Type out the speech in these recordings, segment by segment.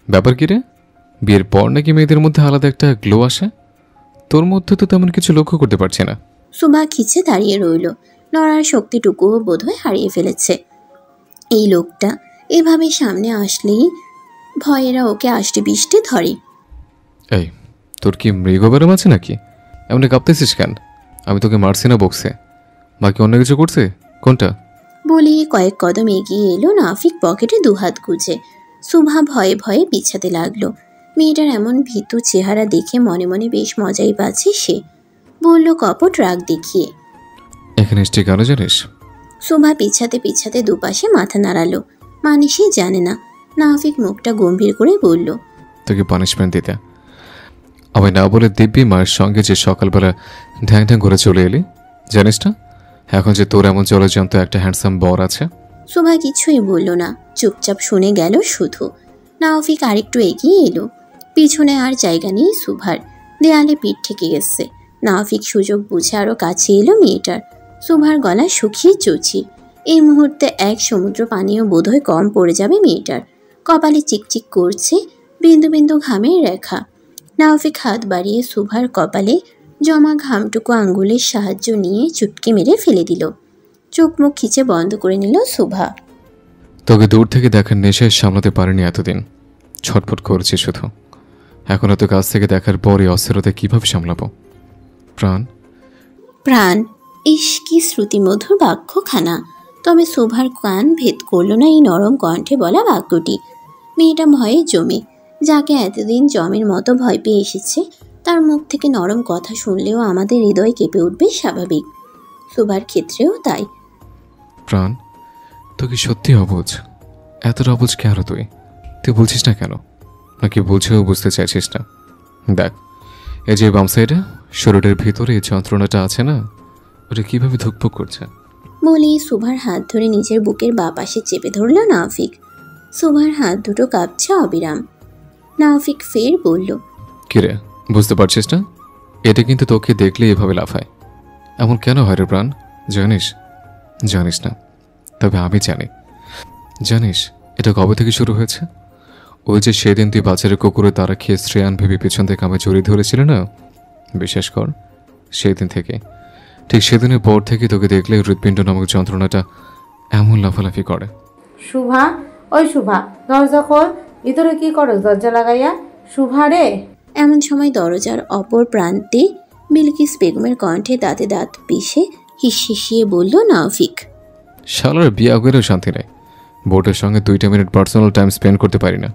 ব্যাপার কি রে? বিয়ের পর নাকি মেয়েদের মধ্যে আলাদা একটা গ্লো আসে? তোর মধ্যে তো তেমন কিছু লক্ষ্য করতে পারছি না। সুভা খিচে দাঁড়িয়ে রইল। নড়ার শক্তিটুকুও বোধহয় হারিয়ে ফেলেছে। এই লোকটা এভাবে সামনে আসলেই ভয়েরা ওকে আষ্টে পিষ্টে ধরে। এই, তোর কি মৃগবেরম আছে নাকি? এমনি কাঁপতেছিস কেন? আমি তোকে মারছি না বকছে? বাকি অন্য কিছু করছে? কোনটা? বলে কয়েক কদম এগিয়ে এলো নাফিক পকেটে দুহাত গুজে। সুভা ভয়ে ভয়ে পিছাতে লাগলো। মেয়েটার এমন ভীতু চেহারা দেখে মনে মনে বেশ মজাই পাচ্ছে সে। বলল কপট রাগ দেখিয়ে, এখানে এসছি কেন জানিস? সুভা পিছাতে পিছাতে দুপাশে মাথা নাড়ালো। মানে সে জানে না। নাফিক মুখটা গম্ভীর করে বলল, তোকে পানিশমেন্ট দিতে। আমি না বলে দিব্যি মায়ের সঙ্গে যে সকালবেলা ঢ্যাং ঢ্যাং করে চলে এলি, জানিস না এখন যে তোর এমন জলজন্ত একটা হ্যান্ডসাম বর আছে? সুভা কিছুই বলল না, চুপচাপ শুনে গেল শুধু। নাফিক আরেকটু এগিয়ে এলো। পিছনে আর জায়গা নেই সুভার, দেয়ালে পিঠ ঠেকে গেছে। নাফিক সুযোগ বুঝে আরো কাছে এলো মেয়েটার। সুভার গলা শুকিয়ে চৌচির। এই মুহূর্তে এক সমুদ্র পানিও বোধহয় কম পড়ে যাবে মেয়েটার। কপালে চিকচিক করছে বিন্দু বিন্দু ঘামের রেখা। নাফিক হাত বাড়িয়ে সুভার কপালে জমা ঘামটুকু আঙ্গুলের সাহায্য নিয়ে চুটকি মেরে ফেলে দিল। চোখ মুখ খিচে বন্ধ করে নিল সুভা। তোকে দূর থেকে দেখার নেশায় সামলাতে পারিনি এতদিন, ছটফট করছি শুধু। এখন তো কাছ থেকে দেখার পর এই অস্থিরতা কীভাবে সামলাবো? প্রাণ প্রাণ, ইস কি শ্রুতিমধুর বাক্যখানা। তবে শোভার কান ভেদ করল না এই নরম কণ্ঠে বলা বাক্যটি। মেয়েটা ভয়ে জমে, যাকে এতদিন জমের মতো ভয় পেয়ে এসেছে, তার মুখ থেকে নরম কথা শুনলেও আমাদের হৃদয় কেঁপে উঠবে স্বাভাবিক। শোভার ক্ষেত্রেও তাই। প্রাণ, তুই কি সত্যি অবুঝ? এতটা অবুঝ কেন তুই? তুই বলছিস না কেন? নাকি বুঝেও বুঝতে চাইছিস না? দেখ, এই যে বাম সাইডে শরীরের ভিতরে এই যন্ত্রণাটা আছে না, ওটা কীভাবে ধুকপুক করছে। বলি শোভার হাত ধরে নিজের বুকের বা পাশে চেপে ধরল নাফিক। শোভার হাত দুটো কাঁপছে অবিরাম। নাফিক ফের বলল, কিরে, বুঝতে পারছিস না? এটা কিন্তু তোকে দেখলে এভাবে লাফায়। এমন কেন হয় রে প্রাণ? জানিস? জানিস না, তবে আমি জানি। জানিস এটা কবে থেকে শুরু হয়েছে? ওই যে সেদিন তুই বাজারে কুকুরে তারা খেয়ে শ্রেয়ান ভেবে পেছন থেকে আমি জড়িয়ে ধরেছিল না, বিশ্বাস কর সেদিন থেকে, ঠিক সেদিনের পর থেকে তোকে দেখলে হৃৎপিণ্ড নামক যন্ত্রণাটা এমন লাফালাফি করে। শুভা, ওই শুভা, দরজা খোল। ভিতরে কি করো দরজা লাগাইয়া? শুভা রে। এমন সময় দরজার অপর প্রান্তে বিলকিস বেগমের কণ্ঠে দাঁতে দাঁত পিষে হিসিয়ে বলল নাফিক, শালার বিয়া করেও শান্তি নেই। বোর্ডের সঙ্গে 2 মিনিট পার্সোনাল টাইম স্পেন্ড করতে পারি না।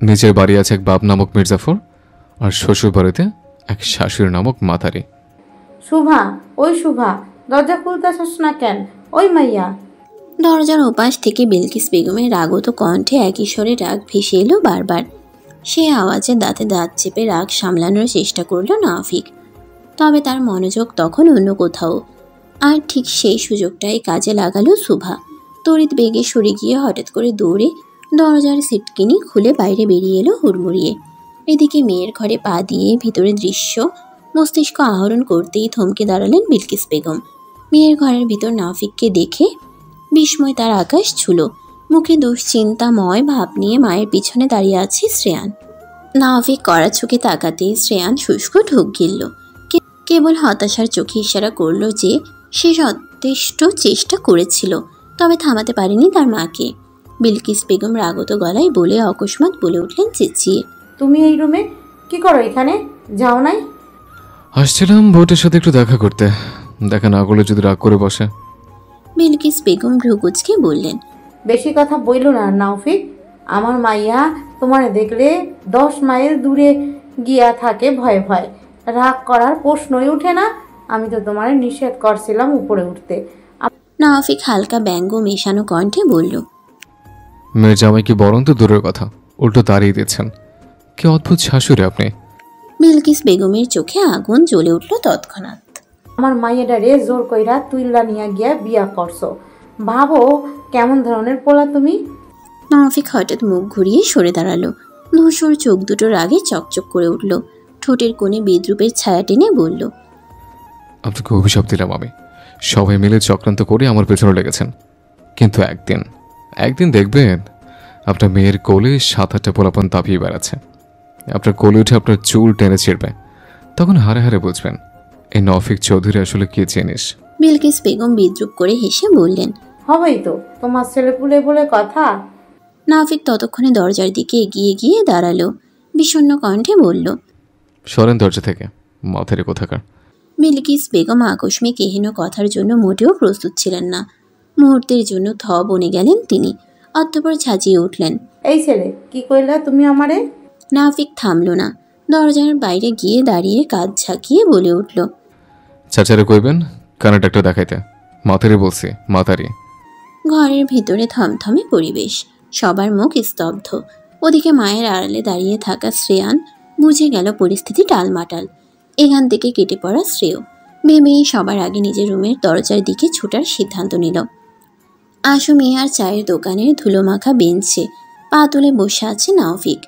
নিজের বাড়ি আছে এক বাপ নামক মির্জাফর, আর শ্বশুর বাড়িতে এক শাশুড়ি নামক মাতারি। শুভা, ওই শুভা, দরজা খুলতেছস না কেন? ওই মাইয়া। দরজার ওপাশ থেকে বিলকিস বেগমের রাগত কণ্ঠে একই স্বরে রাগ ভেসে এলো বারবার। সে আওয়াজে দাঁতে দাঁত চেপে রাগ সামলানোর চেষ্টা করল নাফিক। তবে তার মনোযোগ তখন অন্য কোথাও। আর ঠিক সেই সুযোগটাই কাজে লাগালো শুভা। তড়িৎ বেগে সরে গিয়ে হঠাৎ করে দৌড়ে দরজার সিটকিনি খুলে বাইরে বেরিয়ে এলো হুড়মুড়িয়ে। এদিকে মেয়ের ঘরে পা দিয়ে ভিতরে দৃশ্য মস্তিষ্ক আহরণ করতেই থমকে দাঁড়ালেন বিলকিস বেগম। মেয়ের ঘরের ভিতর নাফিককে দেখে বিস্ময় তার আকাশ ছুলো। মুখে দুশ্চিন্তাময় ভাব নিয়ে মায়ের পিছনে দাঁড়িয়ে আছে শ্রেয়ান। নাফিক কড়া চোখে তাকাতেই শ্রেয়ান শুষ্ক ঢোক গিলল। কেবল হতাশার চোখে ইশারা করল যে সে যথেষ্ট চেষ্টা করেছিল, তবে থামাতে পারেনি তার মাকে। বিলকিস বেগম রাগত গলায় বলে অকস্মাৎ বলে উঠলেন চেঁচিয়ে, তুমি এই রুমে কি করো? এখানে যাও নাই? আসছিলাম বোটের সাথে একটু দেখা করতে, দেখা না করলে যদি রাগ করে বসে। বিলকিস বেগম ভ্রুকুচকে বললেন, বেশি কথা বইল না নাফিক। আমার মাইয়া তোমার দেখলে 10 মাইল দূরে গিয়া থাকে ভয়ে ভয়ে। রাগ করার প্রশ্নই উঠে না। আমি তো তোমার নিষেধ করছিলাম উপরে উঠতে। নাফিক হালকা ব্যঙ্গ মেশানো কণ্ঠে বলল, মেয়ের জামাই কি বরং তো দূরের কথা, উল্টো তাড়িয়ে দিচ্ছেন। কি অদ্ভুত শাশুড়ি আপনি। বিলকিস বেগমের চোখে আগুন জ্বলে উঠল তৎক্ষণাৎ। আমার মাইয়াটা রে জোর কইরা তুইলা নিয়া গিয়া বিয়া করছো। ভাবো কেমন ধরনের পোলা তুমি। নাফিক হঠাৎ মুখ ঘুরিয়ে সরে দাঁড়ালো। ধূসর চোখ দুটোর আগে চকচক করে উঠল। ঠোঁটের কোণে বিদ্রুপের ছায়া টেনে বলল, আপনাকে অভিশাপ দিলাম আমি। সবাই মিলে চক্রান্ত করে আমার পেছনে লেগেছেন, কিন্তু একদিন একদিন দেখবেন আপনার মেয়ের কোলে 7-8টা পোলাপন তাপিয়ে বেড়াচ্ছে, আপনার কোলে উঠে আপনার চুল টেনে ছিঁড়বে, তখন হারে হারে বুঝবেন এই নফিক চৌধুরী আসলে কি জিনিস। বিলকিস বেগম বিদ্রুপ করে হেসে বললেন, হবেই তো, তোমার ছেলেপুলে বলে কথা। নাফিক ততক্ষণে দরজার দিকে এগিয়ে গিয়ে দাঁড়ালো, বিষণ্ণ কণ্ঠে বলল, সরেন দরজা থেকে, মাথারে কোথাকার। বিলকিস বেগম আকস্মিক এহেন কথার জন্য মোটেও প্রস্তুত ছিলেন না। মুহূর্তের জন্য বনে গেলেন তিনি, অতঃপর ঝাঁঝিয়ে উঠলেন, এই ছেলে, কি কইলা তুমি আমারে? নাফিক থামল না, দরজার বাইরে গিয়ে দাঁড়িয়ে কাঁধ ঝাঁকিয়ে বলে উঠল, চাচারে কইবেন কানে ডাক্তার দেখাইতে, মাথারি বলছি, মাথারি। ঘরের ভিতরে থমথমে পরিবেশ, সবার মুখ স্তব্ধ। ওদিকে মায়ের আড়ালে দাঁড়িয়ে থাকা শ্রেয়ান বুঝে গেল পরিস্থিতি টালমাটাল। এখান থেকে কেটে পড়া শ্রেয় ভেবেই সবার আগে নিজের রুমের দরজার দিকে ছুটার সিদ্ধান্ত নিল। আশু মিয়ার চায়ের দোকানের ধুলোমাখা বেঞ্চে পা তুলে বসে আছে নাওফিক।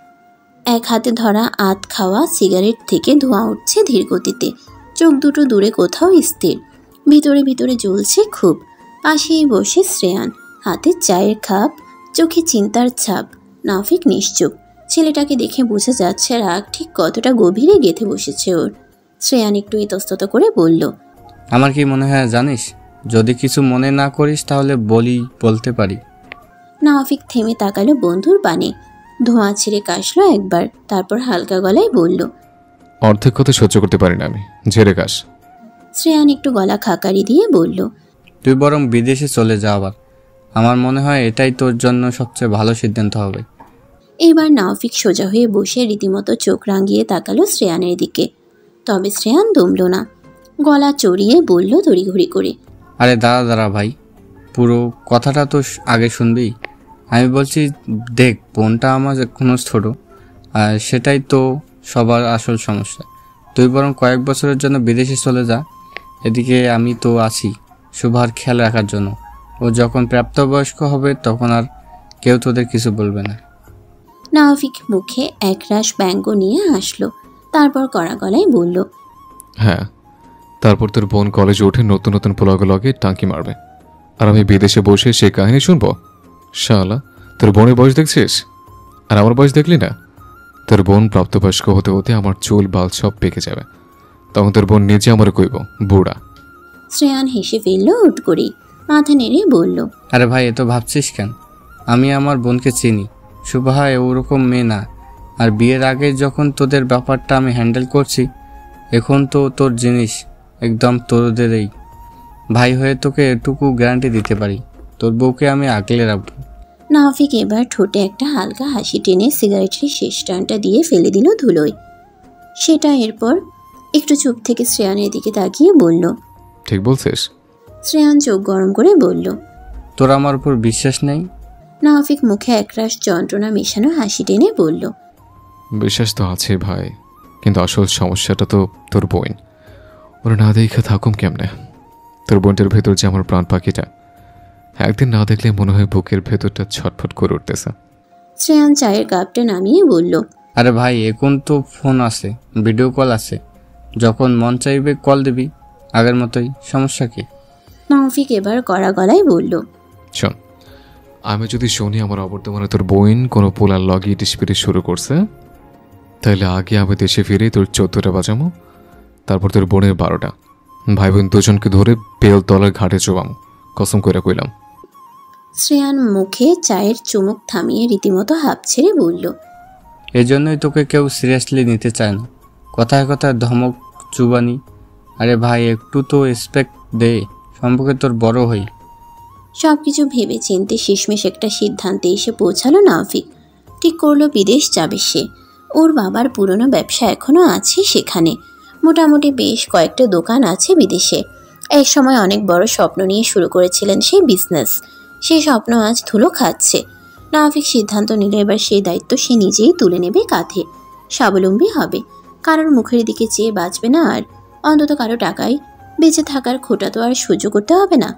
এক হাতে ধরা আধ খাওয়া সিগারেট থেকে ধোঁয়া উঠছে ধীর গতিতে, চোখ দুটো দূরে কোথাও স্থির, ভিতরে ভিতরে জ্বলছে খুব। পাশেই বসে শ্রেয়ান, হাতে চায়ের কাপ, চোখে চিন্তার ছাপ। নাফিক নিশ্চুপ। ছেলেটাকে দেখে বোঝা যাচ্ছে রাগ ঠিক কতটা গভীরে গেঁথে বসেছে ওর। শ্রেয়ান একটু ইতস্তত করে বলল, আমার কি মনে হয় জানিস, যদি কিছু মনে না করিস তাহলে বলতে পারি। নাফিক থেমে তাকালো বন্ধুর পানে, ধোঁয়া ছেড়ে কাশলো একবার, তারপর হালকা গলায় বলল, অর্ধেক কথা সহ্য করতে পারি না আমি, ঝেড়ে কাশ। শ্রেয়ান একটু গলা খাকারি দিয়ে বলল, তুই বরং বিদেশে চলে যা আবার। আমার মনে হয় এটাই তোর জন্য সবচেয়ে ভালো সিদ্ধান্ত হবে। এইবার নাফিক সোজা হয়ে বসে রীতিমতো চোখ রাঙিয়ে তাকালো শ্রেয়ানের দিকে। তবে শ্রেয়ান দমল না, গলা চড়িয়ে বলল তড়িঘড়ি করে, আরে দাঁড়া ভাই, পুরো কথাটা তো আগে শুনবি। আমি বলছি দেখ, বোনটা আমার এখনো ছোট, আর সেটাই তো সবার আসল সমস্যা। তুই বরং কয়েক বছরের জন্য বিদেশে চলে যা, এদিকে আমি তো আছি শুভার খেয়াল রাখার জন্য। ও যখন প্রাপ্তবয়স্ক হবে তখন আর কেউ তোদের কিছু বলবে না। নাফিক মুখে একরাশ ব্যঙ্গ নিয়ে আসলো, তারপর কড়া গলায় বলল, হ্যাঁ, তারপর তোর বোন কলেজে উঠে নতুন নতুন পোলাগুলোকে টাঙ্কি মারবে, আর আমি বিদেশে বসে সেই কাহিনী শুনবো। শালা, তোর বোনের বয়স দেখছিস আর আমার বয়স দেখলি না? তোর বোন প্রাপ্তবয়স্ক হতে হতে আমার চুল বাল সব পেকে যাবে, তখন তোর বোন নিজে আমার কইব বুড়া। শ্রেয়ান হেসে ফেলল উঠ করেই, মাথা নেড়ে বলল, আরে ভাই, এত ভাবছিস কেন? আমি আমার বোনকে চিনি, শুভা ওরকম মেয়ে না। আর বিয়ের আগে যখন তোদের ব্যাপারটা আমি হ্যান্ডেল করছি, এখন তো তোর জিনিস একদম তোদেরই। ভাই হয়ে তোকে এটুকু গ্যারান্টি দিতে পারি, তোর বউকে আমি আগলে রাখবো। নাফিক এবার ঠোঁটে একটা হালকা হাসি টেনে সিগারেটের শেষ টানটা দিয়ে ফেলে দিল ধুলোয়। সেটা এরপর একটু চুপ থেকে শ্রেয়ানের দিকে তাকিয়ে বলল, ঠিক বলছিস? শ্রেয়ান চোখ গরম করে বলল, তোর আমার উপর বিশ্বাস নেই? নাফিক মুখে একরাশ যন্ত্রণা মেশানো হাসি টেনে বলল, বিশ্বাস তো আছে ভাই, কিন্তু আসল সমস্যাটা তো তোর বোন। ওরা না দেখে থাকুম কেমনে? তোর বোনটার ভেতর যে আমার প্রাণ পাখিটা, একদিন না দেখলে মনে হয় বুকের ভেতরটা ছটফট করে উঠতেছে। শ্রেয়ান চায়ের কাপটা নামিয়ে বলল, আরে ভাই, এখন তো ফোন আছে, ভিডিও কল আছে, যখন মন চাইবে কল দিবি, আগের মতোই। সমস্যা কি? নাফিক এবার কড়া গলায় বলল, শোন, আমি যদি শুনি আমার অবর্তমানে তোর বোন কোনো পোলার লগি ডিসপিটি শুরু করছে, তাহলে আগে আমি দেশে ফিরে তোর 14টা বাজামো, তারপর তোর বোনের 12টা, ভাই বোন দুজনকে ধরে বেলতলার ঘাটে চোবামো, কসম করে কইলাম। শ্রেয়ান মুখে চায়ের চুমুক থামিয়ে রীতিমতো হাঁপ ছেড়ে বলল, এজন্যই তোকে কেউ সিরিয়াসলি নিতে চায় না, কথায় কথায় ধমক চুবানি। আরে ভাই, একটু তো রেসপেক্ট দে, সম্পর্কে তোর বড় হই। সবকিছু ভেবে চিনতে শেষমেশ একটা সিদ্ধান্তে এসে পৌঁছালো নাফিক। ঠিক করলো বিদেশ যাবে সে। ওর বাবার পুরনো ব্যবসা এখনও আছে সেখানে, মোটামুটি বেশ কয়েকটা দোকান আছে বিদেশে। এক সময় অনেক বড় স্বপ্ন নিয়ে শুরু করেছিলেন সেই বিজনেস, সেই স্বপ্ন আজ ধুলো খাচ্ছে। নাফিক সিদ্ধান্ত নিলে এবার সেই দায়িত্ব সে নিজেই তুলে নেবে কাঁধে, স্বাবলম্বী হবে, কারোর মুখের দিকে চেয়ে বাঁচবে না আর, অন্তত কারো টাকায় বেঁচে থাকার খোটা তো আর সহ্য করতে হবে না।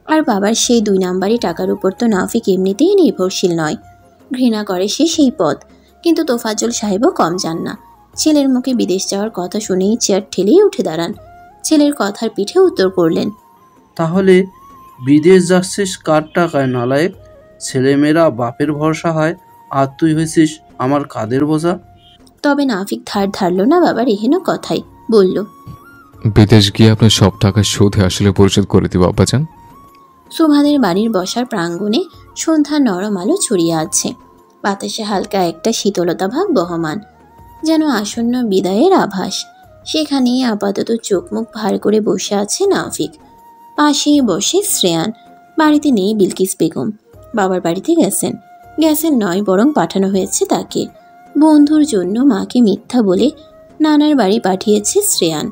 আর বাবার সেই 2 নাম্বারই টাকার উপর তো নাফিক এমনিতেই নির্ভরশীল নয়, ঘৃণা করে সে সেই পথ। কিন্তু তোফাজ্জল সাহেবও কম যান না। ছেলের মুখে বিদেশ যাওয়ার কথা শুনেই চেয়ার ঠেলেই উঠে দাঁড়ান, ছেলের কথার পিঠে উত্তর করলেন, তাহলে বিদেশ যাচ্ছিস কার টাকায় নালায়েক? ছেলেমেয়েরা বাপের ভরসা হয় আর তুই হয়েছিস আমার কাঁধের বোঝা। তবে নাফিক ধার ধারল না বাবার এহেন কথাই, বলল, বিদেশ গিয়ে আপনার সব টাকা সুদে আসলে পরিশোধ করে দিব আব্বাজান। সুভাদের বাড়ির বসার প্রাঙ্গণে সন্ধ্যার নরম আলো ছড়িয়ে আছে। বাতাসে হালকা একটা শীতলতা ভাব বহমান, যেন আসন্ন বিদায়ের আভাস। সেখানেই আপাতত চোখ মুখ ভার করে বসে আছে নাফিক। পাশেই বসে শ্রেয়ান। বাড়িতে নেই বিলকিস বেগম, বাবার বাড়িতে গেছেন। গেছেন নয়, বরং পাঠানো হয়েছে তাকে। বন্ধুর জন্য মাকে মিথ্যা বলে নানার বাড়ি পাঠিয়েছে শ্রেয়ান।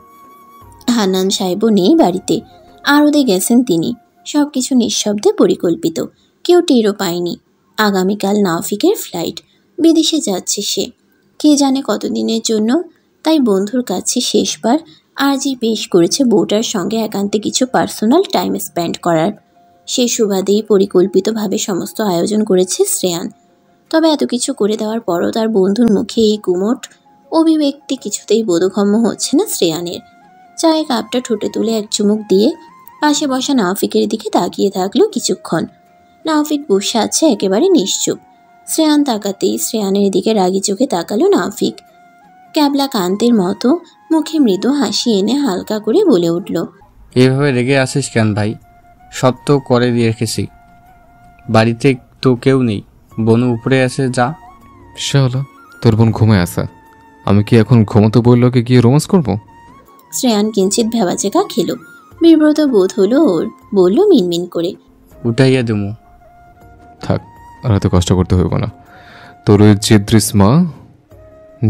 হান্নান সাহেবও নেই বাড়িতে, আরদে গেছেন তিনি। সব কিছু নিঃশব্দে পরিকল্পিত, কেউ টেরও পায়নি। আগামীকাল নাফিকের ফ্লাইট, বিদেশে যাচ্ছে সে, কে জানে কতদিনের জন্য। তাই বন্ধুর কাছে শেষবার আজই পেশ করেছে বউটার সঙ্গে একান্তে কিছু পার্সোনাল টাইম স্পেন্ড করার। সে সুবাদেই পরিকল্পিতভাবে সমস্ত আয়োজন করেছে শ্রেয়ান। তবে এত কিছু করে দেওয়ার পরও তার বন্ধুর মুখে এই কুমোট অভিব্যক্তি কিছুতেই বোধগম্য হচ্ছে না শ্রেয়ানের। চায়ের কাপটা ঠোঁটে তুলে এক চুমুক দিয়ে পাশে বসা নাফিকের দিকে তাকিয়ে থাকলো কিছুক্ষণ। নাফিক বসে আছে একেবারে নিশ্চুপ। শ্রেয়ান তাকাতেই শ্রেয়ানের দিকে রাগি চোখে তাকালো নাফিক। ক্যাবলা কান্তের মতো মুখে মৃদু হাসি এনে হালকা করে বলে উঠল, এভাবে রেগে আসিস কেন ভাই? সব তো করে দিয়ে রেখেছি। বাড়িতে তো কেউ নেই, বনু উপরে আছে, যা। শালা, তোর বোন ঘুমায় আসা, আমি কি এখন ঘুমোতে বললো কি গিয়ে রোমান্স করবো? শ্রেয়ান কিঞ্চিত ভেবাচেকা খেল। বিব্রত বোধ হলো ওর, বলল মিনমিন করে, উঠাইয়া দেবো। থাক, আর এত কষ্ট করতে হইব না। তোর ওই জিদ্রিস মা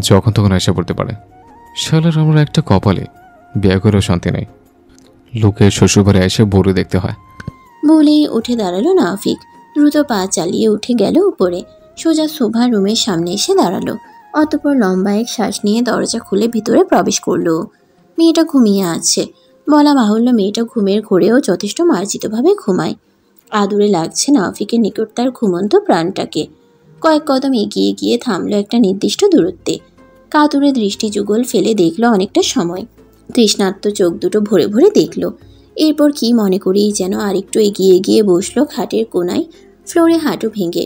যখন তখন আশা পড়তে পারে। শালার আমরা একটা কপালে, বিয়ে করেও শান্তি নেই। লোকের শ্বশুরবাড়ি এসে বড় দেখতে হয়। বলেই উঠে দাঁড়ালো নাফিক। দ্রুত পা চালিয়ে উঠে গেল উপরে। সোজা শোভা রুমের সামনে এসে দাঁড়ালো। অতঃপর লম্বা এক শ্বাস নিয়ে দরজা খুলে ভিতরে প্রবেশ করলো। মেয়েটা ঘুমিয়ে আছে। বলা বাহুল্য মেয়েটা ঘুমের ঘোরেও যথেষ্ট মার্জিতভাবে ঘুমায়। আদুরে লাগছে নাফিকের নিকট তার ঘুমন্ত প্রাণটাকে। কয়েক কদম এগিয়ে গিয়ে থামলো একটা নির্দিষ্ট দূরত্বে। কাতুরে দৃষ্টি যুগল ফেলে দেখলো অনেকটা সময়। তৃষ্ণার্ত চোখ দুটো ভরে ভরে দেখলো। এরপর কি মনে করেই যেন আরেকটু এগিয়ে গিয়ে বসলো খাটের কোনায়, ফ্লোরে হাঁটু ভেঙে।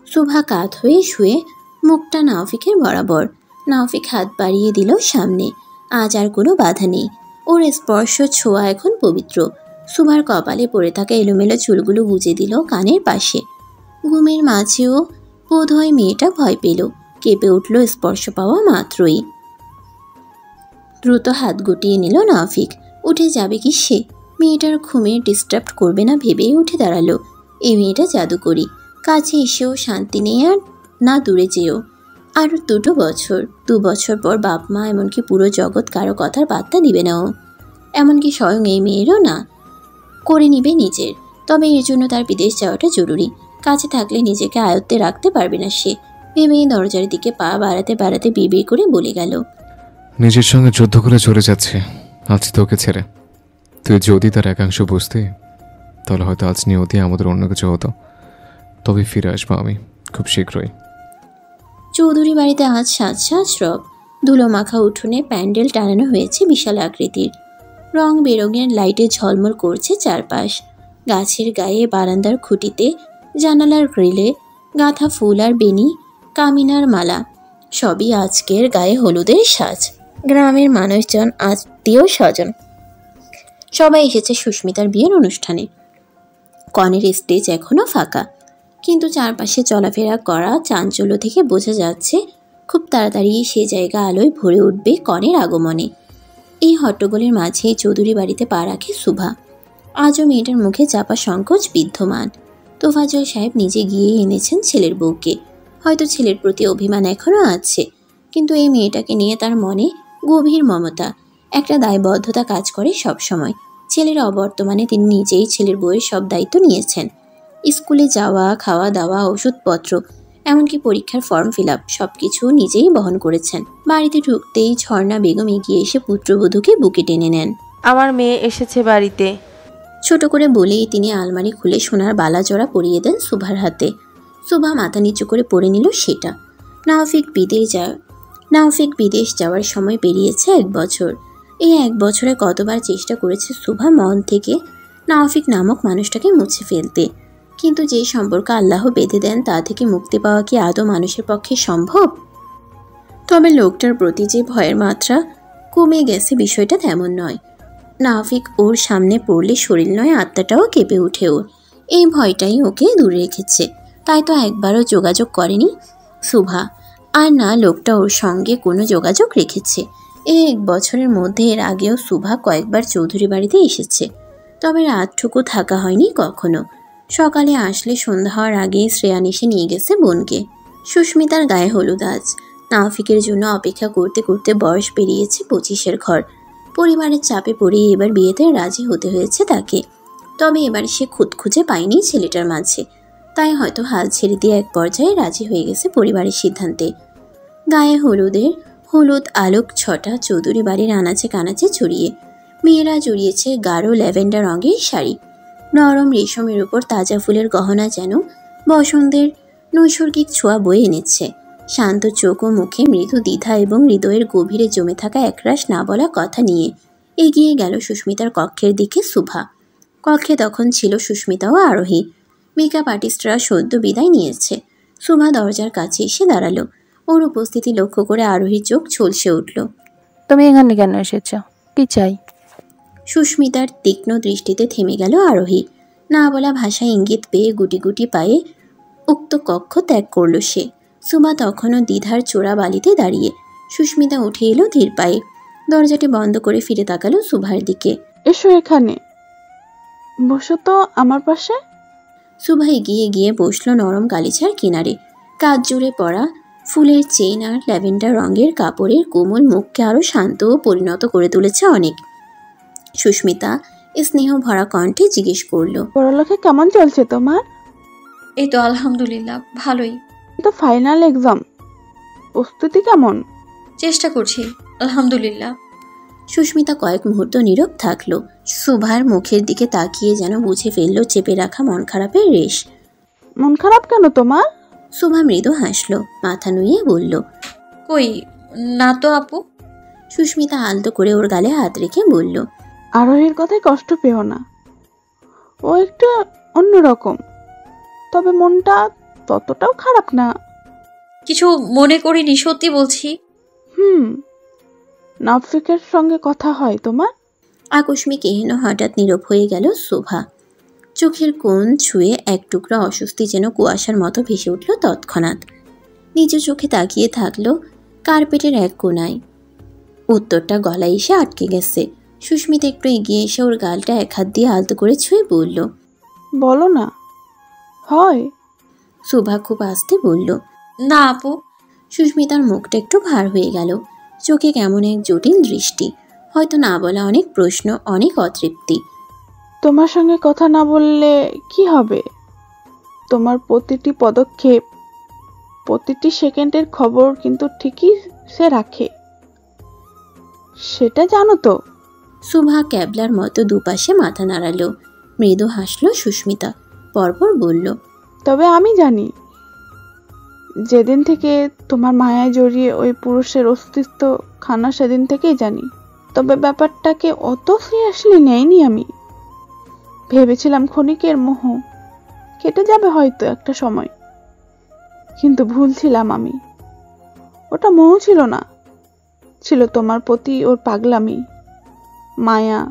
শোভা কাত হয়ে শুয়ে, মুখটা নাফিকের বরাবর। নাফিক হাত বাড়িয়ে দিল সামনে। আজ আর কোনো বাধা নেই। ওর স্পর্শ ছোঁয়া এখন পবিত্র। শোভার কপালে পড়ে থাকা এলোমেলো চুলগুলো গুজে দিল কানের পাশে। ঘুমের মাঝেও বোধহয় মেয়েটা ভয় পেল, কেঁপে উঠল স্পর্শ পাওয়া মাত্রই। দ্রুত হাত গুটিয়ে নিল নাফিক। উঠে যাবে কি সে? মেয়েটার ঘুমে ডিস্টার্ব করবে না ভেবেই উঠে দাঁড়ালো। এই মেয়েটা জাদুকরি, কাছে এসেও শান্তি নেই, আর না দূরে যেও। আর 2 বছর পর বাপ মা এমনকি পুরো জগৎ কারো কথার পাত্তা দিবে না ও। এমনকি স্বয়ং এই মেয়েরও না, করে নিবে নিজের। তবে এর জন্য তার বিদেশ যাওয়াটা জরুরি। কাছে থাকলে নিজেকে আয়ত্তে রাখতে পারবে না সে। ভেবেই দরজার দিকে পা বাড়াতে বাড়াতে বিড়বিড় করে বলে গেল, নিজের সঙ্গে যুদ্ধ করে চলে যাচ্ছে আজ তোকে ছেড়ে। তুই যদি তার একাংশ বুঝতে, তাহলে হয়তো আজ নিয়তি আমাদের অন্য কিছু হতো। তবে ফিরে আসবো আমি খুব শীঘ্রই। চৌধুরী বাড়িতে আজ সাজ সাজ রব। ধুলো মাখা উঠোনে প্যান্ডেল টানানো হয়েছে বিশাল আকৃতির। রং বেরঙের লাইটে ঝলমল করছে চারপাশ। গাছের গায়ে, বারান্দার খুঁটিতে, জানালার গ্রিলে গাঁথা ফুল আর বেনি, কামিনার মালা, সবই আজকের গায়ে হলুদের সাজ। গ্রামের মানুষজন, আত্মীয় স্বজন সবাই এসেছে সুস্মিতার বিয়ের অনুষ্ঠানে। কনের স্টেজ এখনও ফাঁকা, কিন্তু চারপাশে চলাফেরা করা চাঞ্চল্য থেকে বোঝা যাচ্ছে খুব তাড়াতাড়ি সে জায়গা আলোয় ভরে উঠবে কনের আগমনে। এই হট্টগোলের মাঝেই চৌধুরী বাড়িতে পা রাখে শুভা। আজও মেয়েটার মুখে চাপা সংকোচ বিদ্যমান। তোফাজ্জল সাহেব নিজে গিয়ে এনেছেন ছেলের বউকে। হয়তো ছেলের প্রতি অভিমান এখনও আছে, কিন্তু এই মেয়েটাকে নিয়ে তার মনে গভীর মমতা, একটা দায়বদ্ধতা কাজ করে সব সময়। ছেলের অবর্তমানে তিনি নিজেই ছেলের বউয়ের সব দায়িত্ব নিয়েছেন। স্কুলে যাওয়া, খাওয়া দাওয়া, ওষুধপত্র, এমনকি পরীক্ষার ফর্ম ফিল আপ সব কিছু নিজেই বহন করেছেন। বাড়িতে ঢুকতেই ঝর্ণা বেগম এগিয়ে এসে পুত্রবধূকে বুকে টেনে নেন। আমার মেয়ে এসেছে বাড়িতে। ছোট করে বলেই তিনি আলমারি খুলে সোনার বালা জোড়া পরিয়ে দেন সুভার হাতে। সুভা মাথা নিচু করে পরে নিল সেটা। নাওফিক বিদেশ যাওয়ার সময় পেরিয়েছে 1 বছর। এই 1 বছরে কতবার চেষ্টা করেছে সুভা মন থেকে নাওফিক নামক মানুষটাকে মুছে ফেলতে, কিন্তু যে সম্পর্ক আল্লাহ বেঁধে দেন তা থেকে মুক্তি পাওয়া কি আদৌ মানুষের পক্ষে সম্ভব? তবে লোকটার প্রতি যে ভয়ের মাত্রা কমে গেছে বিষয়টা তেমন নয়। নাফিক ওর সামনে পড়লে শরীর নয় আত্মাটাও কেঁপে ওঠে ওর। এই ভয়টাই ওকে দূরে রেখেছে। তাই তো একবারও যোগাযোগ করেনি শুভা, আর না লোকটা ওর সঙ্গে কোনো যোগাযোগ রেখেছে। এই 1 বছরের মধ্যে এর আগেও শুভা কয়েকবার চৌধুরী বাড়িতে এসেছে, তবে রাতটুকু থাকা হয়নি কখনো। সকালে আসলে সন্ধ্যা হওয়ার আগেই শ্রেয়ান এসে নিয়ে গেছে বোনকে। সুস্মিতার গায়ে হলুদ আজ। নাফিকের জন্য অপেক্ষা করতে করতে বয়স পেরিয়েছে 25-এর ঘর। পরিবারের চাপে পড়ে এবার বিয়েতে রাজি হতে হয়েছে তাকে। তবে এবার সে খুঁজে পায়নি ছেলেটার মাঝে, তাই হয়তো হাল ছেড়ে দিয়ে এক পর্যায়ে রাজি হয়ে গেছে পরিবারের সিদ্ধান্তে। গায়ে হলুদ আলোক ছটা চৌধুরী বাড়ির আনাচে কানাচে ছড়িয়ে। মেয়েরা জড়িয়েছে গাঢ় ল্যাভেন্ডার রঙের শাড়ি। নরম রেশমের উপর তাজা ফুলের গহনা যেন বসন্তের নৈসর্গিক ছোঁয়া বয়ে এনেছে। শান্ত চোখ ও মুখে মৃদু দ্বিধা এবং হৃদয়ের গভীরে জমে থাকা একরাশ না বলা কথা নিয়ে এগিয়ে গেল সুস্মিতার কক্ষের দিকে শুভা। কক্ষে তখন ছিল সুস্মিতা ও আরোহী। মেকআপ আর্টিস্টরা সদ্য বিদায় নিয়েছে। শুভা দরজার কাছে এসে দাঁড়ালো। ওর উপস্থিতি লক্ষ্য করে আরোহীর চোখ ঝলসে উঠল। তুমি এখানে কেন এসেছ? কি চাই? সুস্মিতার তীক্ষ্ণ দৃষ্টিতে থেমে গেল আরোহী। না বলা ভাষায় ইঙ্গিত পেয়ে গুটি গুটি পায়ে উক্ত কক্ষ ত্যাগ করল সে। শুভা তখনও দ্বিধার চোরা বালিতে দাঁড়িয়ে। সুস্মিতা উঠে এলো ধীর পায়ে। দরজাটি বন্ধ করে ফিরে তাকালো শুভার দিকে। এসো এখানে বসো তো আমার পাশে। শুভা এগিয়ে গিয়ে বসলো নরম গালিচার কিনারে। কাজ জুড়ে পড়া ফুলের চেন আর ল্যাভেন্ডার রঙের কাপড়ের কোমল মুখকে আরও শান্ত ও পরিণত করে তুলেছে অনেক। সুস্মিতা স্নেহ ভরা কণ্ঠে জিজ্ঞেস করল, পড়ালেখা কেমন চলছে তোমার? এই তো আলহামদুলিল্লাহ, ভালোই। তো ফাইনাল এক্সাম, প্রস্তুতি কেমন? চেষ্টা করছি, আলহামদুলিল্লাহ। সুস্মিতা কয়েক মুহূর্ত নীরব থাকলো। শুভার মুখের দিকে তাকিয়ে যেন বুঝে ফেলল চেপে রাখা মন খারাপের রেশ। মন খারাপ কেন তোমার? শুভা মৃদু হাসলো, মাথা নুইয়ে বলল, কই না তো আপু। সুস্মিতা আলতো করে ওর গালে হাত রেখে বলল, আরোহীর কথায় কষ্ট পেও না, ও একটু অন্যরকম, তবে মনটা ততটাও খারাপ না। কিছু মনে করিনি, সত্যি বলছি। নাফিকের সঙ্গে কথা হয় তোমার? আকস্মিক এহেন হঠাৎ নীরব হয়ে গেল শোভা। চোখের কোণ ছুঁয়ে এক টুকরা অস্বস্তি যেন কুয়াশার মতো ভেসে উঠল তৎক্ষণাৎ। নিজ চোখে তাকিয়ে থাকলো কার্পেটের এক কোণায়। উত্তরটা গলায় এসে আটকে গেছে। সুস্মিতা একটু এগিয়ে এসে ওর গালটা এক হাত দিয়ে আলতো করে ছুঁয়ে বলল, বলো না, হয়? শোভা খুব আস্তে বলল, না আপু। সুস্মিতার মুখটা একটু ভার হয়ে গেল। চোখে কেমন এক জটিল দৃষ্টি, হয়তো না বলা অনেক প্রশ্ন, অনেক অতৃপ্তি। তোমার সঙ্গে কথা না বললে কি হবে? তোমার প্রতিটি পদক্ষেপ, প্রতিটি সেকেন্ডের খবর কিন্তু ঠিকই সে রাখে, সেটা জানো তো? শোভা ক্যাবলার মতো দুপাশে মাথা নাড়ালো। মৃদু হাসলো সুস্মিতা, পরপর বলল, তবে আমি জানি, যেদিন থেকে তোমার মায়ায় জড়িয়ে ওই পুরুষের অস্তিত্ব খানা সেদিন থেকেই জানি। তবে ব্যাপারটাকে অত সিরিয়াসলি নেইনি আমি। ভেবেছিলাম ক্ষণিকের মোহ, কেটে যাবে হয়তো একটা সময়, কিন্তু ভুল ছিলাম আমি। ওটা মোহ ছিল না, ছিল তোমার প্রতি ওর পাগলামি, মায়া,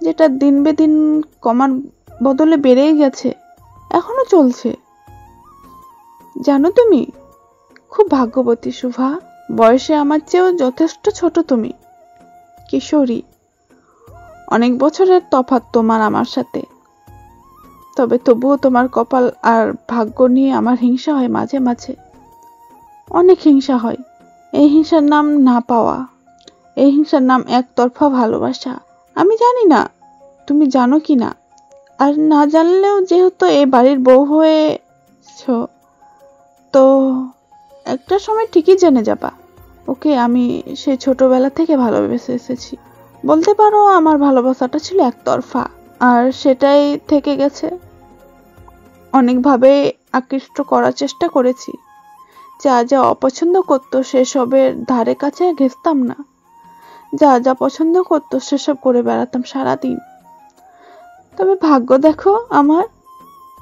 যেটা দিন বেদিন কমার বদলে বেড়েই গেছে, এখনো চলছে। জানো তুমি, খুব ভাগ্যবতী শুভা, বয়সে আমার চেয়েও যথেষ্ট ছোট তুমি, কিশোরী। অনেক বছরের তফাৎ তোমার আমার সাথে, তবে তবুও তোমার কপাল আর ভাগ্য নিয়ে আমার হিংসা হয় মাঝে মাঝে, অনেক হিংসা হয়। এই হিংসার নাম না পাওয়া, এই হিংসার নাম একতরফা ভালোবাসা। আমি জানি না তুমি জানো কি না, আর না জানলেও যেহেতু এ বাড়ির বউ হয়েছ, তো একটা সময় ঠিকই জেনে যাবা। ওকে আমি সেই ছোটবেলা থেকে ভালোবেসে এসেছি। বলতে পারো আমার ভালোবাসাটা ছিল একতরফা, আর সেটাই থেকে গেছে। অনেকভাবে আকৃষ্ট করার চেষ্টা করেছি, যা যা অপছন্দ করতো সেসবের ধারে কাছে ঘেঁষতাম না, যা যা পছন্দ করতো সেসব করে বেড়াতাম সারাদিন। তবে ভাগ্য দেখো আমার,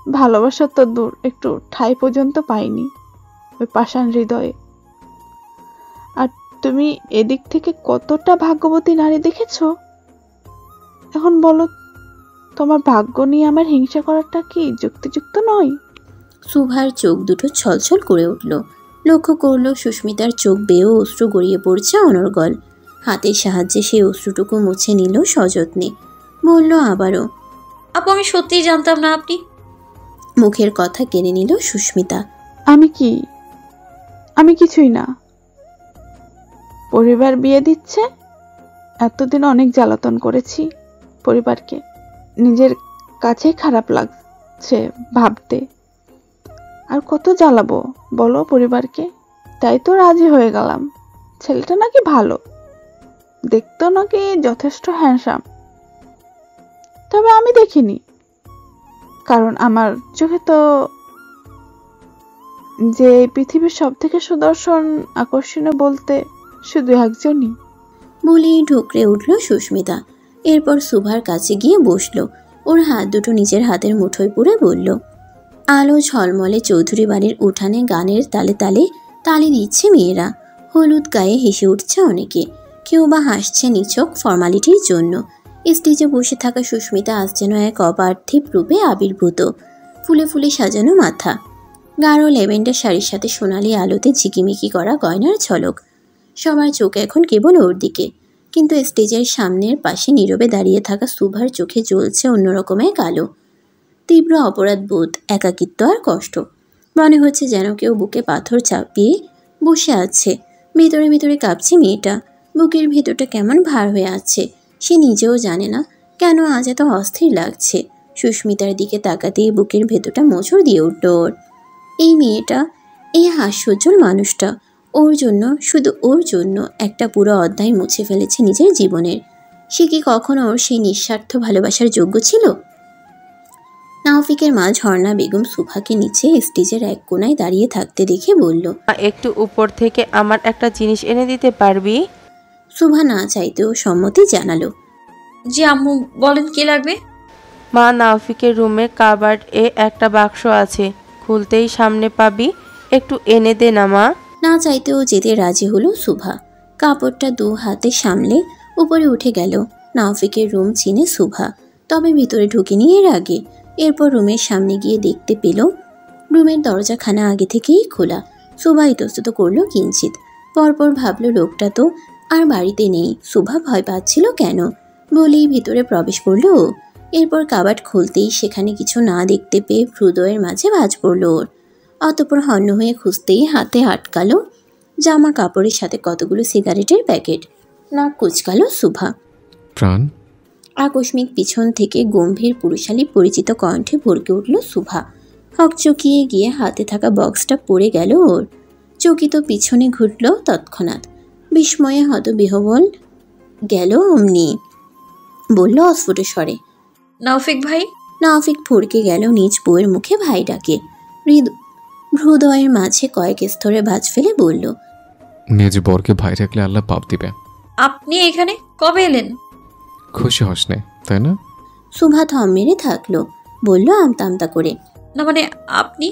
ভালোবাসা তো দূর, একটু ঠাঁই পর্যন্ত পাইনি ওই পাষাণ হৃদয়ে। আর তুমি এদিক থেকে কতটা ভাগ্যবতী নারী দেখেছো? এখন বলো, তোমার ভাগ্য নিয়ে আমার হিংসা করাটা কি যুক্তিযুক্ত নয়? সুভার চোখ দুটো ছলছল করে উঠল। লক্ষ্য করল সুস্মিতার চোখ বেয়েও অশ্রু গড়িয়ে পড়ছে অনর্গল। হাতের সাহায্যে সেই অশ্রুটুকু মুছে নিল সযত্নে। বলল আবারও, আপু আমি সত্যিই জানতাম না আপনি। মুখের কথা কেড়ে নিল সুস্মিতা। আমি কিছুই না। পরিবার বিয়ে দিচ্ছে, এতদিন অনেক জ্বালাতন করেছি পরিবারকে, নিজের কাছে খারাপ লাগছে ভাবতে। আর কত জ্বালাবো বলো পরিবারকে? তাই তো রাজি হয়ে গেলাম। ছেলেটা নাকি ভালো, দেখতো নাকি যথেষ্ট হ্যান্ডসাম। তবে আমি দেখিনি, কারণ আমার চোখে তো যে পৃথিবীর সব থেকে সুদর্শন আকর্ষণীয় বলতে শুধু একজনই। বলেই ঢুকরে উঠল সুস্মিতা। এরপর সুভার কাছে গিয়ে বসলো। ওর হাত দুটো নিজের হাতের মুঠোয় পুরে বলল, আলো ঝলমলে চৌধুরী বাড়ির উঠানে গানের তালে তালে তালি দিচ্ছে মেয়েরা। হলুদ গায়ে হেসে উঠছে অনেকে, কেউ বা হাসছে নিছক ফর্মালিটির জন্য। স্টেজে বসে থাকা সুস্মিতা আজ যেন এক অপার্থিব রূপে আবির্ভূত। ফুলে ফুলে সাজানো মাথা, গাঢ় ল্যাভেন্ডার শাড়ির সাথে সোনালি আলোতে ঝিকিমিকি করা গয়নার ঝলক। সবার চোখ এখন কেবল ওর দিকে। কিন্তু স্টেজের সামনের পাশে নীরবে দাঁড়িয়ে থাকা সুভার চোখে জ্বলছে অন্যরকমের কালো। তীব্র অপরাধ বোধ, একাকিত্ব আর কষ্ট। মনে হচ্ছে যেন কেউ বুকে পাথর চাপিয়ে বসে আছে। ভেতরে ভেতরে কাঁপছে মেয়েটা। বুকের ভেতরটা কেমন ভার হয়ে আছে, সে নিজেও জানে না কেন আজ এত অস্থির লাগছে। সুস্মিতার দিকে তাকাতেই বুকের ভেতরটা মোচড় দিয়ে উঠল ওর। এই মেয়েটা, এই হাস্যোজ্জ্বল মানুষটা ওর জন্য, শুধু ওর জন্য একটা পুরো অধ্যায় মুছে ফেলেছে নিজের জীবনের। সে কি কখনো ওর সেই নিঃস্বার্থ ভালোবাসার যোগ্য ছিল? নাওফিকের মা ঝর্ণা বেগম সুভাকে নিচে স্টেজের এক কোনায় দাঁড়িয়ে থাকতে দেখে বলল, একটু উপর থেকে আমার একটা জিনিস এনে দিতে পারবি? সুভা না চাইতেও সম্মতি জানালো। জি আম্মু, বলেন কি লাগবে? মা, নাওফিকের রুমে কাবার্ড এ একটা বাক্স আছে, খুলতেই সামনে পাবি, একটু এনে দে না মা। না চাইতেও যেতে রাজি হলো সুভা। কাপড়টা দু হাতে সামলে উপরে উঠে গেল। নাওফিকের রুম চিনে সুভা, তবে ভিতরে ঢুকেনি এর আগে। এরপর রুমের সামনে গিয়ে দেখতে পেল রুমের দরজাখানা আগে থেকেই খোলা। সুভা ইতস্তত করলো কিঞ্চিত, পরপর ভাবল লোকটা তো আর বাড়িতে নেই। সুভা ভয় পাচ্ছিল কেন, বলেই ভিতরে প্রবেশ করলো ও। এরপর কাবার্ড খুলতেই সেখানে কিছু না দেখতে পেয়ে হৃদয়ের মাঝে ভাঁজ পড়ল ওর। অতঃপর হন্য হয়ে খুঁজতেই হাতে আটকালো জামা কাপড়ের সাথে কতগুলো সিগারেটের প্যাকেট। নাক কুচকালো সুভা। প্রাণ, আকস্মিক পিছন থেকে গম্ভীর পুরুষালী পরিচিত কণ্ঠে ভরকে উঠল সুভা। হকচকিয়ে গিয়ে হাতে থাকা বক্সটা পড়ে গেল ওর। চকিত পিছনে ঘুরল তৎক্ষণাৎ। বিস্ময়ে হতবিহ্বল গেল অমনি। বলল অস্ফুট স্বরে, নাওফিক ভাই। নাওফিক ভরকে গেল নিজ বউয়ের মুখে ভাই ডাকে। হৃদয়ের মাঝে কয়েক স্তরে ভাঁজ ফেলে বলল, নিজ বরকে ভাই রাখলে আল্লাহ পাপ দিবে। আপনি এখানে কবে এলেন? খুশি হস নে, তাই না? সুভা থম মেরে থাকলো। বলল আমতা আমতা করে, না মানে আপনি?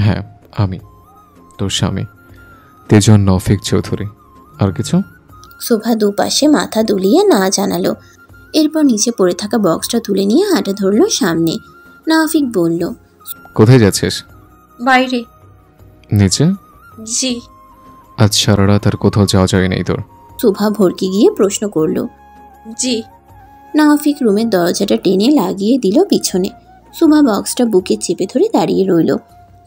হ্যাঁ, আমি তোর স্বামী তেজন নওফিক চৌধুরী। আর কিছু? সুভা দুপাশে মাথা দুলিয়ে না জানালো। এরপর নিচে পড়ে থাকা বক্সটা তুলে নিয়ে হাঁটা ধরলো সামনে। নাওফিক বলল, কোথায় যাচ্ছিস? বাইরে। নিচে? জি। আজ সারা রাত আর কোথাও যাওয়া যায় নাই তোর? সুভা ভরকে গিয়ে প্রশ্ন করল। জি। নাওফিক রুমের দরজাটা টেনে লাগিয়ে দিল পিছনে। সুভা বক্সটা বুকে চেপে ধরে দাঁড়িয়ে রইল,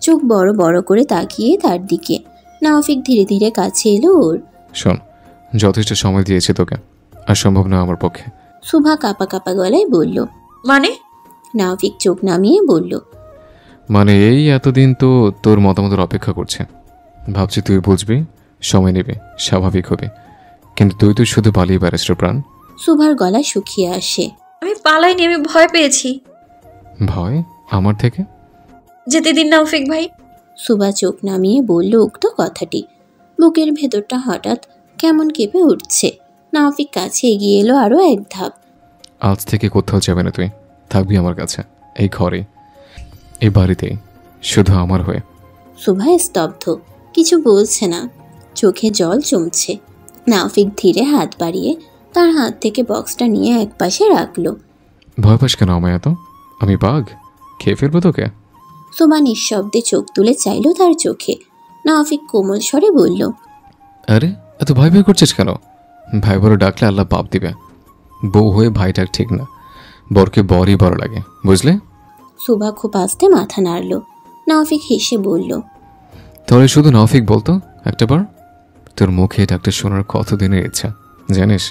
চোখ বড় বড় করে তাকিয়ে তার দিকে। নাওফিক ধীরে ধীরে কাছে এলো ওর। শোন, যথেষ্ট সময় দিয়েছি তোকে, আর সম্ভব না আমার পক্ষে। সুভা কাঁপা কাঁপা গলায় বলল, মানে? নাওফিক চোখ নামিয়ে বলল, মানে এই এতদিন তো তোর মতামতের অপেক্ষা করছে, ভাবছি তুই বুঝবি, সময় নেবে, স্বাভাবিক হবে, কিন্তু তুই তো শুধু পালিয়ে বেড়াস রে প্রাণ। সুভার গলা শুকিয়ে আসে। আমি পালাইনি, আমি ভয় পেয়েছি। ভয় আমার থেকে? যেতে দিন নাওফিক ভাই। সুভা চোখ নামিয়ে বলল উক্ত কথাটি। বুকের ভেতরটা হঠাৎ কেমন কেঁপে উঠছে। নাওফিক কাছে এগিয়ে এলো আরও এক ধাপ। আজ থেকে কোথাও যাবে না তুই, থাকবি আমার কাছে, এই ঘরে। এই বাড়িতেই, শুধু আমার হয়ে। সুভা স্তব্ধ, কিছু বলছে না, চোখে জল জমছে। নাফিক ধীরে হাত বাড়িয়ে তার হাত থেকে বক্সটা নিয়ে একপাশে রাখলো। ভয় পাস কেন আমায় এত? আমি বাঘ, খেয়ে ফেলবো তোকে। সুভা নিঃশব্দে চোখ তুলে চাইল তার চোখে। নাফিক কোমল স্বরে বলল, আরে এত ভয় ভয় করছিস কেন? ভাই বড় ডাকলে আল্লাহ পাপ দিবে। বউ হয়ে ভাই ডাক ঠিক না, বরকে বরই বড় লাগে, বুঝলে? সুভা খুব আস্তে মাথা নাড়ল। নাফিক হেসে বলল, তাহলে শুধু নাফিক বলতো একটা বার। তোর মুখে ডাকটা শোনার কতদিনের ইচ্ছা জানিস?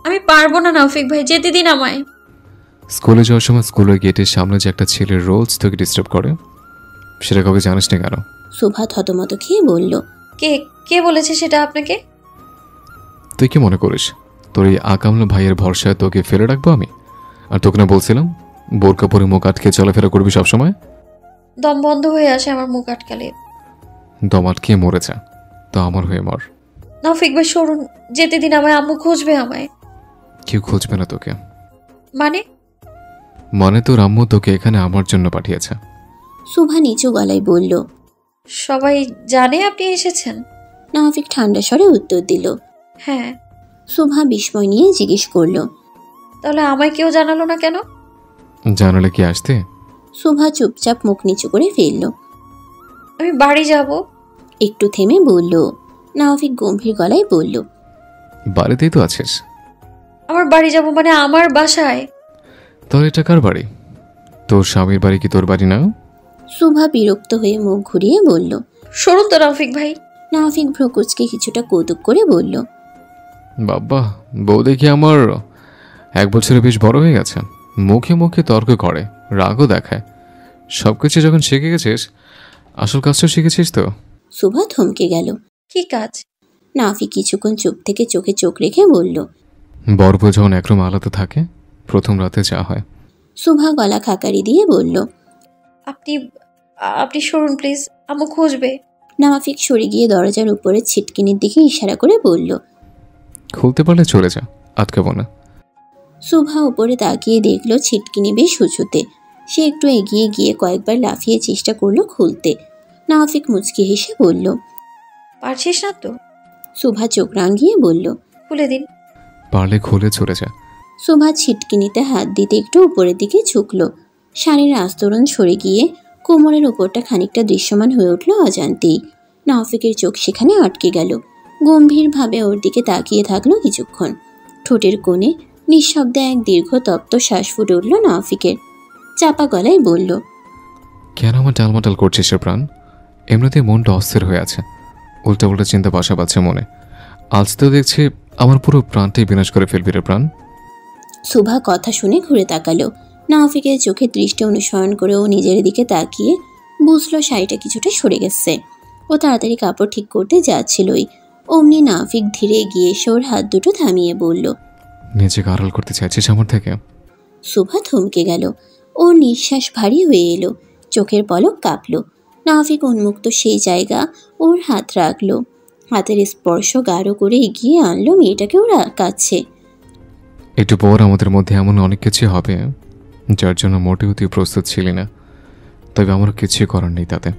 আমি পারবো না নাফিক ভাই, যেতে দিন আমায়। স্কুলে যাওয়ার সময় স্কুলের গেটের সামনে যে একটা ছেলের রোজ তোকে ডিস্টার্ব করে, সেটা কবে জানিস না কেন? সুভা থতমত খেয়ে বলল, কে কে বলেছে সেটা আপনাকে? তুই কি মনে করিস তোর এই আকামলা ভাইয়ের ভরসায় তোকে ফেলে রাখবো আমি? আর তোকে না বলছিলাম বোরকা পরে মুখ আটকে চলাফেরা করবি সবসময়? দম বন্ধ হয়ে আসে আমার মুখ আটকালে। দম আটকে মরে যা, তো আমার হয়ে মর। নাফিক ভাই সরুন, যেতে দিন আমায়, আম্মু খুঁজবে আমায়। কেউ খুঁজবে না তোকে। মানে? মানে তোর আম্মু তোকে এখানে আমার জন্য পাঠিয়েছে। সুভা নিচু গলায় বলল। সবাই জানে আপনি এসেছেন? নাফিক ঠান্ডা স্বরে উত্তর দিল, হ্যাঁ। সুভা বিস্ময় নিয়ে জিজ্ঞেস করল, তাহলে আমায় কেউ জানালো না কেন? জানালে কি আসতে? সুভা চুপচাপ মুখ নিচু করে ফেলল। আমি বাড়ি যাব। একটু থেমে বলল। নাফিক গম্ভীর গলায় বলল, বাড়িতেই তো আছিস। আমার বাড়ি যাব মানে আমার বাসায়? তাহলে এটা কার বাড়ি? তোর স্বামীর বাড়ি কি তোর বাড়ি না? সুভা বিরক্ত হয়ে মুখ ঘুরিয়ে বলল। সরুন তো নাফিক ভাই। নাফিক ভ্রকুচকে কিছুটা কৌতুক করে বলল, বাবা, বউ দেখি আমার 1 বছরের বেশ বড় হয়ে গেছে। মুখে মুখে তর্ক করে, রাগও দেখায়। সবকিছু যখন শিখে গেছিস, আসল কাজটাও শিখেছিস তো। সুভা থমকে গেল। কি কাজ? নাফিক কিছুক্ষণ চুপ থেকে চোখে চোখ রেখে বলল, বর বউ যখন একরকম আলাদা থাকে, প্রথম রাতে যা হয়। সুভা গলা খাকারি দিয়ে বলল, আপনি আপনি সরুন প্লিজ, আম্মু খুঁজবে। নাফিক সরে গিয়ে দরজার উপরে ছিটকিনির দিকে ইশারা করে বলল, খুলতে পারলে চলে যা, আটকাবো না। সুভা উপরে তাকিয়ে দেখল ছিটকিনি বেশ উঁচুতে। সে একটু এগিয়ে গিয়ে কয়েকবার লাফিয়ে চেষ্টা করলো খুলতে। নাফিক মুচকি হেসে বলল, পারছিস না তো? সুভা চোখ রাঙিয়ে বলল, খুলে দিন। পারলে খুলে চলে যা। সুভা ছিটকিনিতে হাত দিতে একটু উপরের দিকে ঝুঁকল। শাড়ির আস্তরণ সরে গিয়ে কোমরের উপরটা খানিকটা দৃশ্যমান হয়ে উঠল অজান্তেই। নাফিকের চোখ সেখানে আটকে গেল। গম্ভীরভাবে ওর দিকে তাকিয়ে থাকলো কিছুক্ষণ। ঠোঁটের কোণে নিঃশব্দে এক দীর্ঘ তপ্ত শ্বাস ফুটে উঠল নাফিকের। চাপা গলায় বলল, কেন আমার টালমাটাল করছিস রে প্রাণ? এমনিতে মনটা অস্থির হয়ে আছে, উল্টা উল্টা চিন্তা বাসা বাঁধছে মনে। আজ তো দেখছি আমার পুরো প্রাণটাই বিনাশ করে ফেলবি রে প্রাণ। সুভা কথা শুনে ঘুরে তাকালো। নাফিকের চোখে দৃষ্টি অনুসরণ করে ও নিজের দিকে তাকিয়ে বুঝলো শাড়িটা কিছুটা সরে গেছে। ও তাড়াতাড়ি কাপড় ঠিক করতে যাচ্ছিলই, অমনি নাফিক ধীরে এগিয়ে এসে ওর হাত দুটো থামিয়ে বলল, নিজেকে আড়াল করতে চাইছিস আমার থেকে? সুভা থমকে গেল। ওর নিঃশ্বাস ভারী হয়ে এলো, চোখের পলক কাঁপল। নাফিক উন্মুক্ত সেই জায়গা ওর হাত রাখলো। হাতের স্পর্শ গাঢ় করে এগিয়ে আনলো মেয়েটাকে ওর কাছে। একটু পর আমাদের মধ্যে এমন অনেক কিছু হবে যার জন্য মোটেও তুই প্রস্তুত ছিলি না। তবে আমার কিছুই করার নেই তাতে,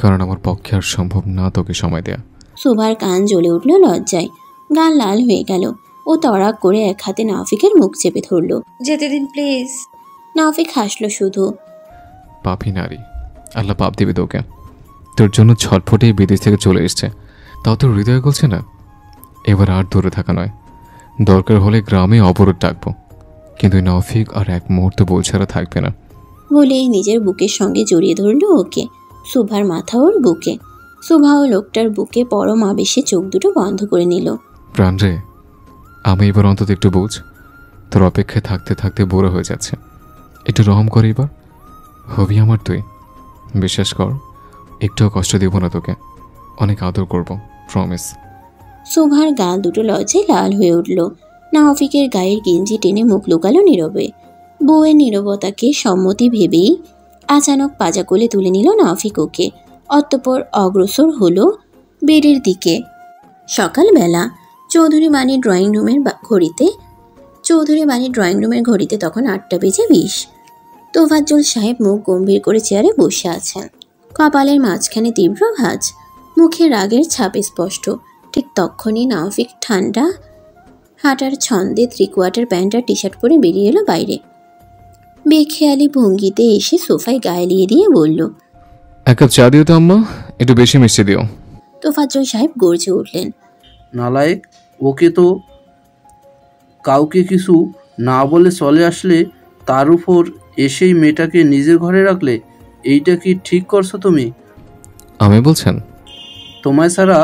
কারণ আমার পক্ষে আর সম্ভব না তোকে সময় দেয়া। সুভার কান জ্বলে উঠল লজ্জায়, গাল লাল হয়ে গেল। ও তড়াক করে এক হাতে নাফিকের মুখ চেপে ধরল। যেতে দিন প্লিজ। নাফিক হাসলো শুধু। পাপি নারী, আল্লাহ পাপ দিবে তোকে। তোর জন্য ছটফটে বিদেশ থেকে চলে এসছে, তাও তোর হৃদয় গলছে না। এবার আর দূরে থাকা নয়, দরকার হলে গ্রামে অবরোধ ডাকবো, কিন্তু নাফিক আর এক মুহূর্ত বউ ছাড়া থাকবে না। বলে নিজের বুকের সঙ্গে জড়িয়ে ধরলো ওকে। সুভার মাথা ওর বুকে। সুভাও লোকটার বুকে পরম আবেশে চোখ দুটো বন্ধ করে নিল। প্রাণ রে, আমি এবার অন্তত একটু বুঝ। তোর অপেক্ষায় থাকতে থাকতে বুড়ো হয়ে যাচ্ছে, একটু রহম করে এবার। হবি আমার তুই, বিশ্বাস কর, একটুও কষ্ট দিব না তোকে, অনেক আদর করব, প্রমিস। সুভার গাল দুটো লজ্জায় লাল হয়ে উঠল। নাফিকের গায়ের গেঞ্জি টেনে মুখ লুকালো নীরবে। বউয়ের নীরবতাকে সম্মতি ভেবেই আচানক পাজা কোলে তুলে নিল নাফিক ওকে। অতঃপর অগ্রসর হলো বেডের দিকে। সকালবেলা চৌধুরী বাড়ির ড্রয়িং রুমের ঘড়িতে তখন 8টা বেজে 20। তোফাজ্জল সাহেব মুখ গম্ভীর করে চেয়ারে বসে আছেন। কপালের মাঝখানে তীব্র ভাঁজ, মুখে রাগের ছাপ স্পষ্ট। ঠিক তখনই নাওফিক ঠান্ডা হাঁটার ছন্দে ত্রিকোয়ার্টার প্যান্ট আর টি শার্ট পরে বেরিয়ে এলো বাইরে। বেখেয়ালি ভঙ্গিতে এসে সোফায় গায়ে লিয়ে দিয়ে বলল, এক কাপ চা দিও তো আম্মা, একটু বেশি মিষ্টি দিও। তোফাজ্জল সাহেব গর্জে উঠলেন, নালায়েক, ওকে তো কাউকে কিছু না বলে চলে আসলে, তার উপর এসেই মেয়েটাকে নিজের ঘরে রাখলে, এইটা কি ঠিক করছো তুমি? আমি বলছেন? তোমায় ছাড়া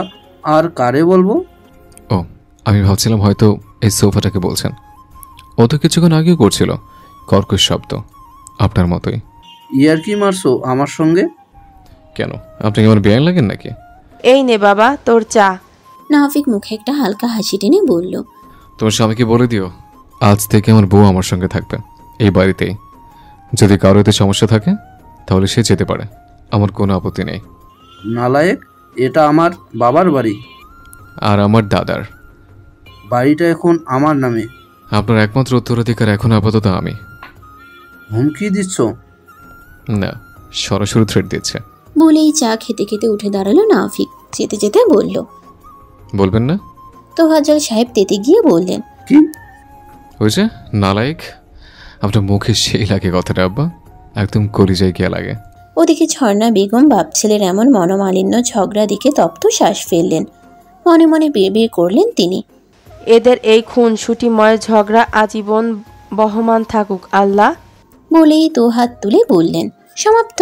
আর কারে বলবো? ও, আমি ভাবছিলাম হয়তো এই সোফাটাকে বলছেন। ও তো কিছুক্ষণ আগেও করছিল কর্কশ শব্দ, আপনার মতোই। ইয়ার কি মারছো আমার সঙ্গে? কেন, আপনি কি আমার বেআইন লাগেন নাকি? এই নে বাবা তোর চা। নাওফিক মুখে একটা হালকা হাসি টেনে বলল, তোমার স্বামীকে বলে দিও আজ থেকে আমার বউ আমার সঙ্গে থাকবে এই বাড়িতেই। যদি কারো এতে সমস্যা থাকে তাহলে সে যেতে পারে, আমার কোনো আপত্তি নেই। নালায়েক, এটা আমার বাবার বাড়ি। আর আমার দাদার। বাড়িটা এখন আমার নামে। আপনার একমাত্র উত্তরাধিকার এখন আপাতত আমি। হুমকি দিচ্ছ? না, সরাসরি থ্রেট দিচ্ছে। বলেই চা খেতে খেতে উঠে দাঁড়ালো নাওফিক। যেতে যেতে বলল, বলবেন না? তোফাজ্জল সাহেব তেতে গিয়ে বললেন, কি হয়েছে নালায়েক? আপনার মুখে সেই লাগে কথাটা আব্বা, একদম কলিজায় গিয়ে লাগে। ওদিকে ঝর্ণা বেগম বাপছেলের এমন মনোমালিন্য ঝগড়া দিকে তপ্ত শ্বাস ফেললেন। মনে মনে বিড়বিড় করলেন তিনি, এদের এই খুনসুটিময় ঝগড়া আজীবন বহমান থাকুক আল্লাহ। বলেই তো হাত তুলে বললেন, সমাপ্ত।